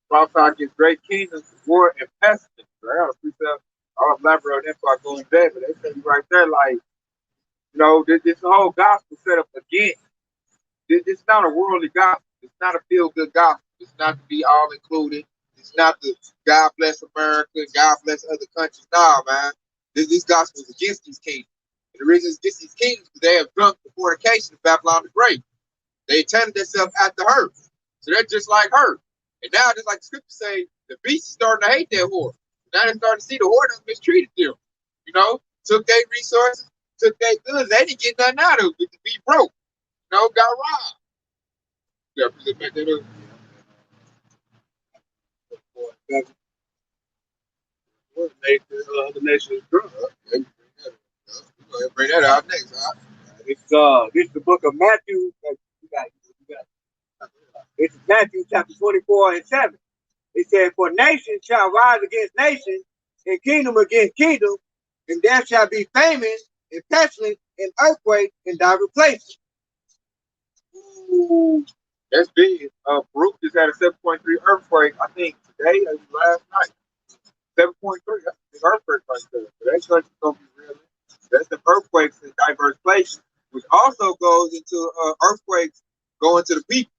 prophesy against great kingdoms, war, and pestilence. I got a precept. I'll elaborate on that before I go in there, but they tell you right there, like, this whole gospel set up against. It's not a worldly gospel. It's not a feel-good gospel. It's not to be all included. It's not the God bless America, God bless other countries. Nah, man. This gospel is against these kingdoms. And the reason it's against these kingdoms is they have drunk the fornication of Babylon the Great. They attended themselves after her. So they're just like her. And now, just like the scriptures say, the beast is starting to hate their whore. Now they're starting to see the whore that mistreated them. Took their resources, took their goods. They didn't get nothing out of it to be broke. Got robbed. Yeah, back that up. Other nations drunk. Bring that out next, huh? This is the book of Matthew. This is Matthew chapter 24 and 7. It said, "For nation shall rise against nation, and kingdom against kingdom, and there shall be famine and pestilence and earthquake in diverse places." Ooh, that's big. Baruch just had a 7.3 earthquake, I think today or last night. 7.3, that's a big earthquake right there. So that country's gonna be really. That's the earthquakes in diverse places, which also goes into earthquakes going to the people.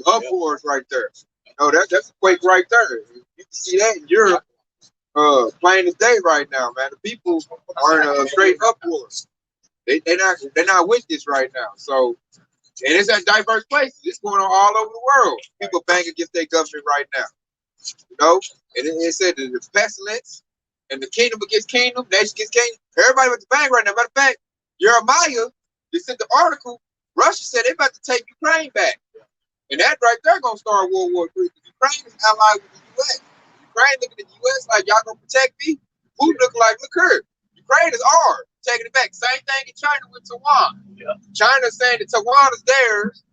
Uproars right there. That's a quake right there. You can see that in Europe, plain as day right now, man. The people are in a straight uproar. They're not with this right now. So, and it's at diverse places. It's going on all over the world. People bang against their government right now. And it said that the pestilence and the kingdom against kingdom, nation against kingdom. Everybody with the bang right now. Matter of fact, Jeremiah, they sent the article. Russia said they're about to take Ukraine back. And that right there gonna start World War III. Ukraine is allied with the U.S. Ukraine looking at the U.S. like, y'all gonna protect me? Putin looking like, look here. Ukraine is ours. Taking it back. Same thing in China with Taiwan. Yeah. China saying that Taiwan is theirs.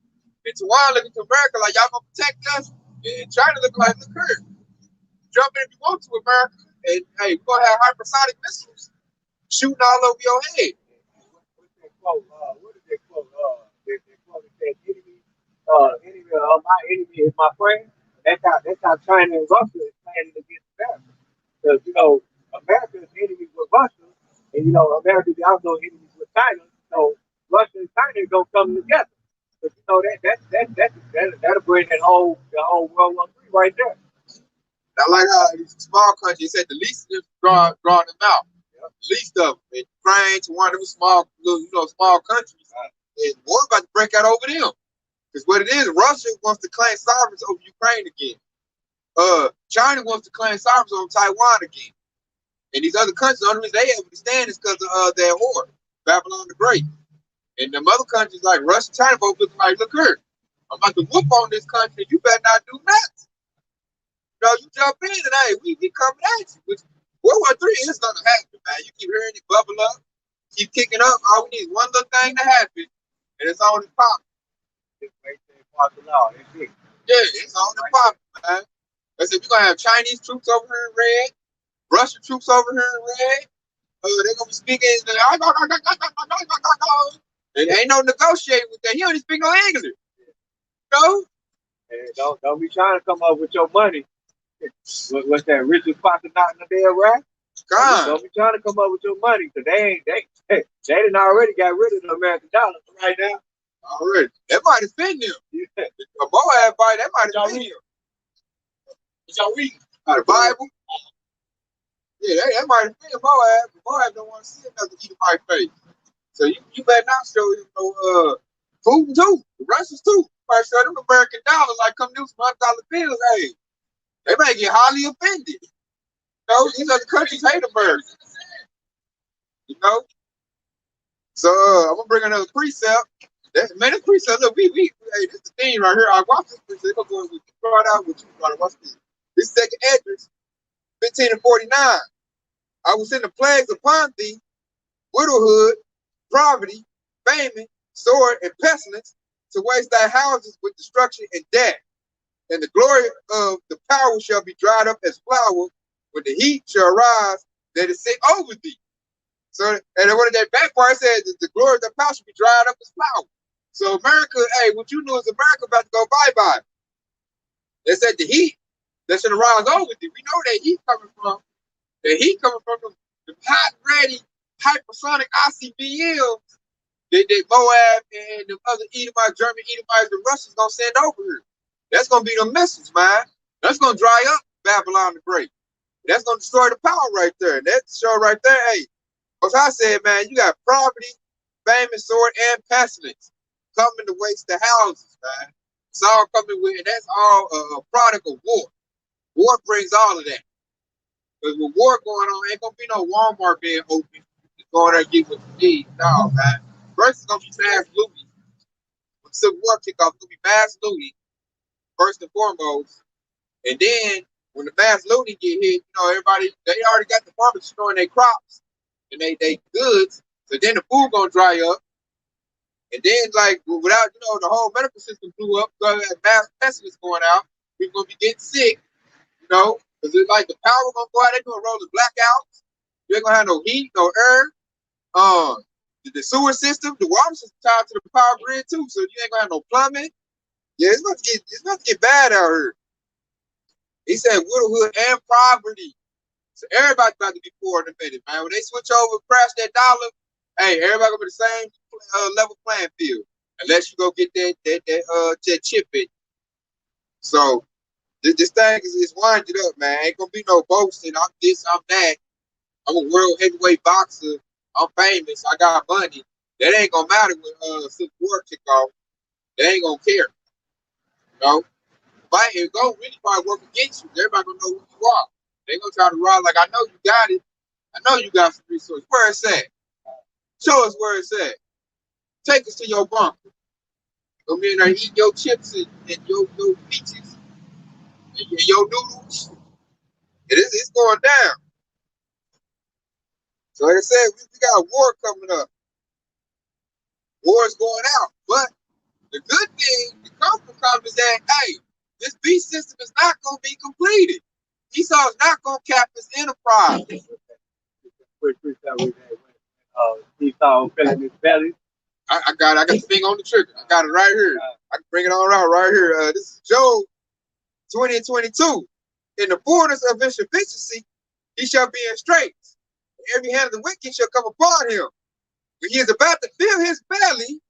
And Taiwan looking to America like, y'all gonna protect us? And China looking like, look here. Jump in if you want to, America. And hey, we're gonna have hypersonic missiles shooting all over your head. What's that quote? What is that quote? That quote that said, my enemy is my friend. That's how China and Russia is planning against America. Because America's enemies with Russia, and America is also enemies with China. So Russia and China are gonna come together. But that'll bring the whole World War III right there. I like how these small countries said the least of them draw them out. Yeah. Least of them. And Ukraine to one of them small countries. And war about to break out over them. Because what it is, Russia wants to claim sovereignty over Ukraine again. China wants to claim sovereignty over Taiwan again. And these other countries, the only reason they able to stand is because of their whore, Babylon the Great. And them other countries like Russia, China, both looking like, look here, I'm about to whoop on this country. You better not do nothing. You jump in and hey, we coming at you. Which World War III is gonna happen, man. You keep hearing it bubble up, keep kicking up. All we need is one little thing to happen, and it's on the pop. Yeah, it's on the pop, man. I said we're gonna have Chinese troops over here in red, Russian troops over here in red. They're gonna be speaking. And ain't no negotiating with that. He don't even speak no English. And don't be trying to come up with your money. What's that? Richard Foster not in the damn rap? Don't be trying to come up with your money, because they done already got rid of the American dollar right now. Already. That might have been them. Yeah. A Moab bite, that might have been them. What y'all reading? The Bible. Yeah, that might have been Moab. Moab don't want to see another Edomite face. So you better not show him no Putin too. The Russians too. Might show them American dollars like come new $1 bills. Hey, they might get highly offended. These other countries hate America. So I'm gonna bring another precept. This precept, look, hey, this is the thing right here. I watch this precept. I'm going to throw it out with you. Watch this. This second address, 15 and 49. I will send the plagues upon thee, widowhood, poverty, famine, sword, and pestilence, to waste thy houses with destruction and death. And the glory of the power shall be dried up as flour, when the heat shall rise that is set over thee. So, and one of that back part says that the glory of the power shall be dried up as flour. So America, hey, what you know is America about to go bye-bye. They said the heat that should arise over it. We know that heat coming from the hot, ready, hypersonic ICBMs that Moab and the other Edomites, German Edomites, the Russians gonna send over here. That's gonna be the missiles, man. That's gonna dry up Babylon the Great. That's gonna destroy the power right there. And that show right there, hey, as I said, man, you got poverty, famine, sword, and pestilence coming to waste the houses, man. It's all coming with, and that's all a product of war. War brings all of that. Because with war going on, ain't gonna be no Walmart being open. Just go there and get what you need. No, man. First, it's gonna be mass looting. When the Civil War kick off, it's gonna be mass looting, first and foremost. And then, when the mass looting get hit, you know, everybody, they already got the farmers destroying their crops and they goods. So then the food gonna dry up. And then, like, without, you know, the whole medical system blew up, because mass pestilence going out, people gonna be getting sick, you know, because it's like the power gonna go out, they're gonna roll the blackouts. You ain't gonna have no heat, no air. The sewer system, the water system tied to the power grid too, so you ain't gonna have no plumbing. Yeah, it's about to get bad out here. He said widowhood and poverty. So everybody's about to be poor in a minute, man. When they switch over, crash that dollar, hey, everybody gonna be the same level playing field, unless you go get that chip in. So this thing is winding up, man. Ain't gonna be no boasting. I'm this, I'm that. I'm a world heavyweight boxer. I'm famous. I got money. That ain't gonna matter when Civil War kick off. They ain't gonna care. You know, it gonna really probably work against you. Everybody gonna know who you are. They gonna try to rob like, I know you got it. I know you got some resources. Where it's at? Show us where it's at. Take us to your bunker. Go in there and eat your chips and your peaches and your noodles. It's going down. So like I said, we got a war coming up. War is going out. But the good thing, the comfort comes is that, hey, this beast system is not going to be completed. Esau is not going to cap his enterprise. Esau feeling his belly. I got the thing on the trigger. I got it right here. I can bring it on out right here. This is Job 20 and 22. In the fullness of his sufficiency, he shall be in straits. Every hand of the wicked shall come upon him. When he is about to fill his belly,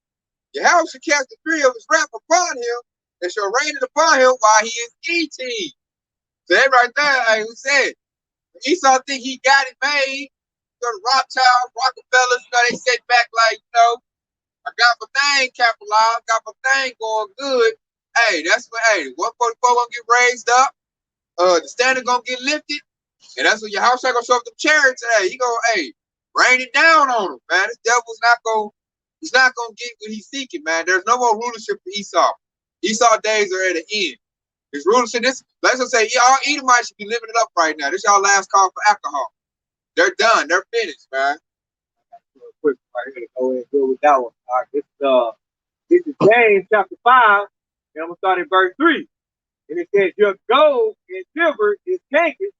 Yahweh shall cast the fury of his wrath upon him, and shall rain it upon him while he is eating. So that right there, like we said, Esau think he got it made. So the Rothschilds, Rockefellers, you know, they sit back like, you know, I got my thing capitalized, got my thing going good. Hey, that's what, hey, 144 gonna get raised up. The standard gonna get lifted. And that's when your house gonna show up them chariots. Hey, he gonna, hey, rain it down on him, man. This devil's not gonna, he's not gonna get what he's seeking, man. There's no more rulership for Esau. Esau days are at an end. His rulership, let's just say, y'all Edomites should be living it up right now. This y'all last call for alcohol. They're done. They're finished, man. Quick, right here. Go ahead and go with that one. All right, this is James chapter 5, and I'm gonna start in verse 3. And it says, your gold and silver is cankered,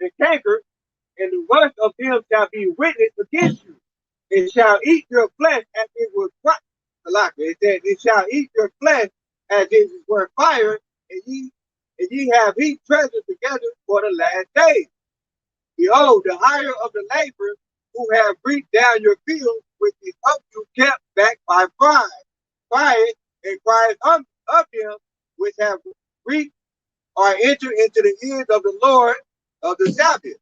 and the rust of them shall be witness against you. It shall eat your flesh as it was fire. It said, it shall eat your flesh as it were fire, and ye have heaped treasure together for the last days. Behold, the hire of the laborers who have reaped down your fields, which is of you kept back by fire, and cries of them which have reaped are entered into the ears of the Lord of the Sabbath.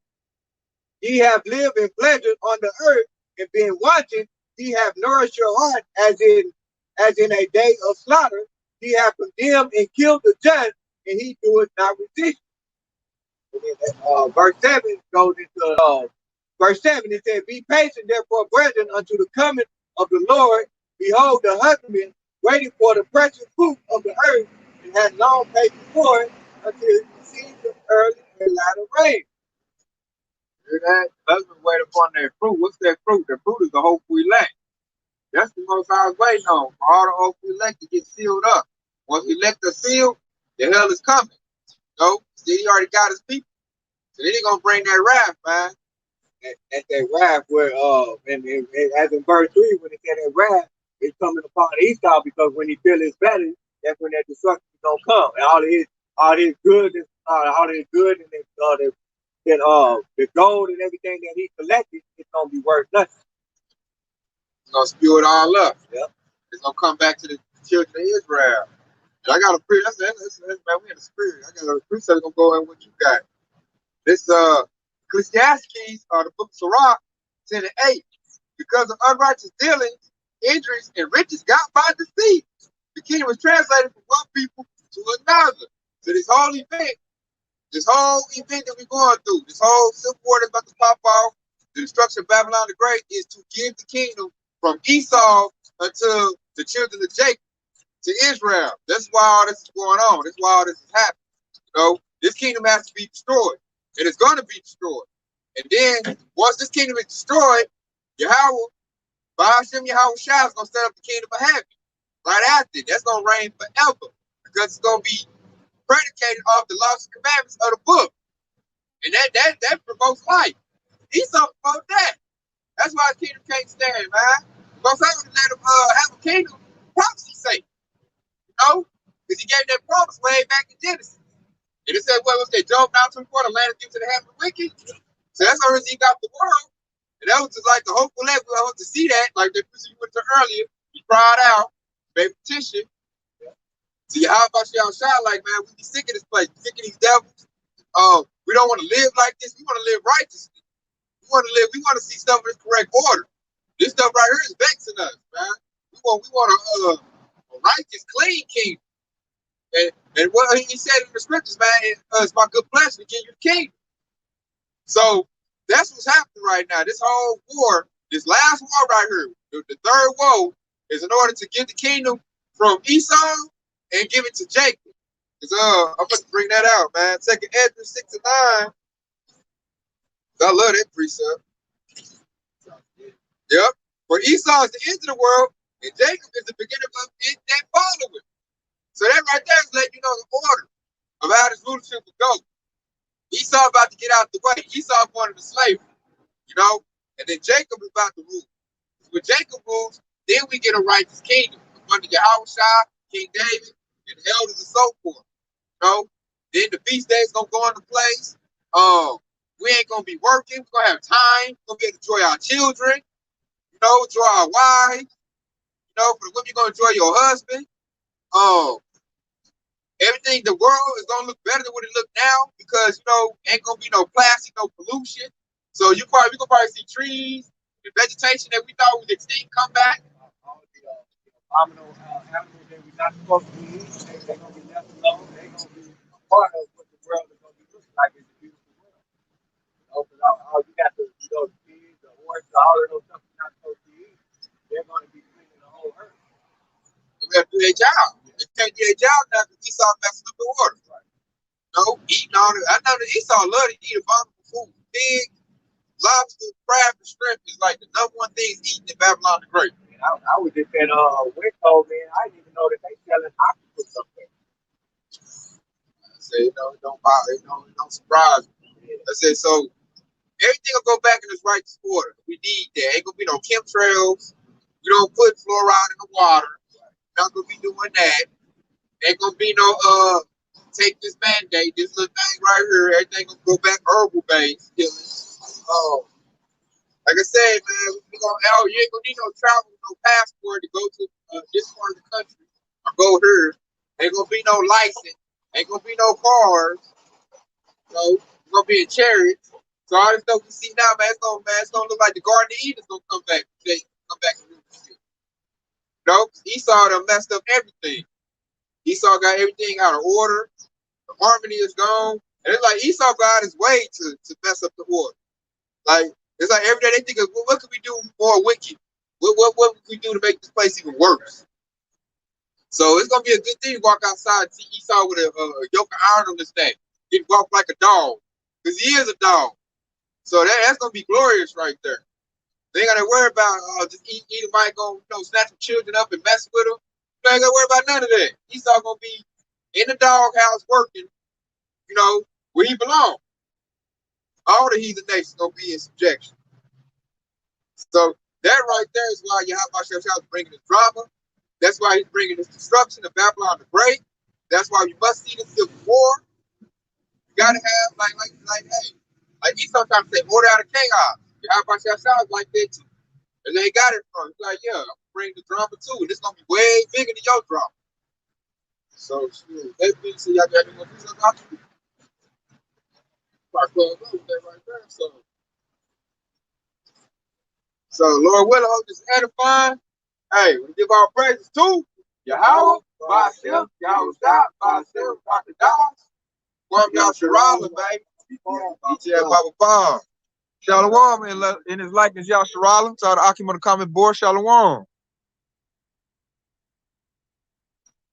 Ye have lived in pleasure on the earth, and been watching, ye have nourished your heart as in a day of slaughter. Ye have condemned and killed the just, and he doeth not resist. Verse 7 goes into verse 7. It says, be patient, therefore, brethren, unto the coming of the Lord. Behold, the husbandman waiting for the precious fruit of the earth, and had long patience for it, until it receives the early and latter rain. Hear that? Husband wait upon their fruit. What's that fruit? The fruit is the hopeful elect. That's the most I was waiting on, for all the hopeful elect to get sealed up. Once the elect are sealed, the hell is coming. No, see, he already got his people. So then he's gonna bring that wrath, man. At that wrath where and as in verse 3 when it said that wrath, it's coming upon Esau because when he feel his belly, that's when that destruction is gonna come, and all his good, and the gold and everything that he collected, it's gonna be worth nothing. It's gonna spew it all up. Yep. It's gonna come back to the children of Israel. And I got a pre. That's man. We in the spirit. I got a precept gonna go in what you got. This Ecclesiastes, the book of Sirach, 10 and 8. Because of unrighteous dealings, injuries, and riches got by deceit, the kingdom was translated from one people to another. So this whole event that we're going through, this whole civil war that's about to pop off, the destruction of Babylon the Great, is to give the kingdom from Esau until the children of Jacob to Israel. That's why all this is going on. That's why all this is happening. You know, this kingdom has to be destroyed. And it's going to be destroyed. And then, once this kingdom is destroyed, Yahweh, Ba'ashem Yahweh Shah is going to set up the kingdom of heaven. Right after, that's going to reign forever. Because it's going to be predicated off the laws and commandments of the book. And that promotes life. Esau promotes that. That's why the kingdom can't stand, man. Most I would let him have a kingdom prophecy sake. You know? Because he gave that promise way back in Genesis. And it said, what was that? Job 9:24, the land is given to the hand of the wicked. So that's how he got the world. And that was just like the hopeful level. I hope to see that, like the person you went to earlier. He cried out, made petition. See, how about y'all shine like, man, we be sick of this place, sick of these devils. We don't want to live like this. We want to live righteously. We want to see stuff in its correct order. This stuff right here is vexing us, man. We want a righteous, clean kingdom. And what he said in the scriptures, man, it's my good pleasure to give you the kingdom. So that's what's happening right now. This whole war, this last war right here, the third woe, is in order to get the kingdom from Esau and give it to Jacob. Because I'm going to bring that out, man. Second Edges 6 and 9. I love that precept. Yep. For Esau is the end of the world, and Jacob is the beginning of it that follow it. So that right there is letting you know the order of how this rulership will go. Esau about to get out the way. Esau going into slavery, you know, and then Jacob is about to rule. When Jacob rules, then we get a righteous kingdom under Yahweh Shah, King David, and the elders and so forth. You know, then the feast days gonna go into place. We ain't gonna be working. We're gonna have time. We're gonna be able to enjoy our children. You know, enjoy our wives. You know, for the women, you're gonna enjoy your husband. Everything, the world is gonna look better than what it look now because you know ain't gonna be no plastic, no pollution. So we gonna probably see trees, the vegetation that we thought was extinct come back. All the abominable animals that we're not supposed to be eating, they're gonna be left alone. They're gonna be a part of what the world is gonna be looking like in the beautiful world. All you got to, the pigs, the horses, all of those stuff you're not supposed to eat, they're gonna be cleaning the whole earth. We have to do their job. They can't do their job now because Esau messing up the order. Right? No, eating all the. I know that Esau love to eat abominable food. Pig, lobster, crab, and shrimp is like the #1 things eaten in Babylon the Great. I was just at Winco, man. I didn't even know that they selling octopus up there. I say, don't surprise me. I said, so everything will go back in its righteous order. We need that. Ain't gonna be no chemtrails. We don't put fluoride in the water. Not gonna be doing that. Ain't gonna be no take this mandate, this little thing right here. Everything gonna go back herbal based killing. Like I said, man, you ain't gonna need no travel, no passport to go to this part of the country or go here. Ain't gonna be no license. Ain't gonna be no cars. So it's gonna be in chariots. So all this stuff we see now, man, it's gonna look like the Garden of Eden is gonna come back. Come back and rule the city. You know, Esau done messed up everything. Esau got everything out of order. The harmony is gone. And it's like Esau got his way to mess up the order. Like, it's like every day they think of, well, what could we do more wicked? What would we do to make this place even worse? So it's going to be a good thing to walk outside and see Esau with a yoke of iron on his neck. He'd walk like a dog. Because he is a dog. So that's going to be glorious right there. They ain't got to worry about just Edomite going to snatch some children up and mess with them. They ain't got to worry about none of that. Esau going to be in the doghouse working, you know, where he belongs. All the heathen nations going to be in subjection. So That right there is why Yahweh is bringing the drama. That's why he's bringing this destruction of Babylon the Great. That's why we must see the civil war. You gotta have like he sometimes say order out of chaos. Yahweh is like that too. And they got it from. He's like, yeah, I'm gonna bring the drama too, and it's gonna be way bigger than your drama. So that means y'all got to go do something. Start closing up with that right there. So Lord willing, hope this is edifying. Hey, we give our praises to Yahweh, Ba'ashem, Yahweh Shah, Ba'ashem, Dr. Dawes, Kwam Yahshirala, baby. ETL Baba Bomb. Shalom in his likeness, Yahshirala. To all the Akim on the comment board, Shalom.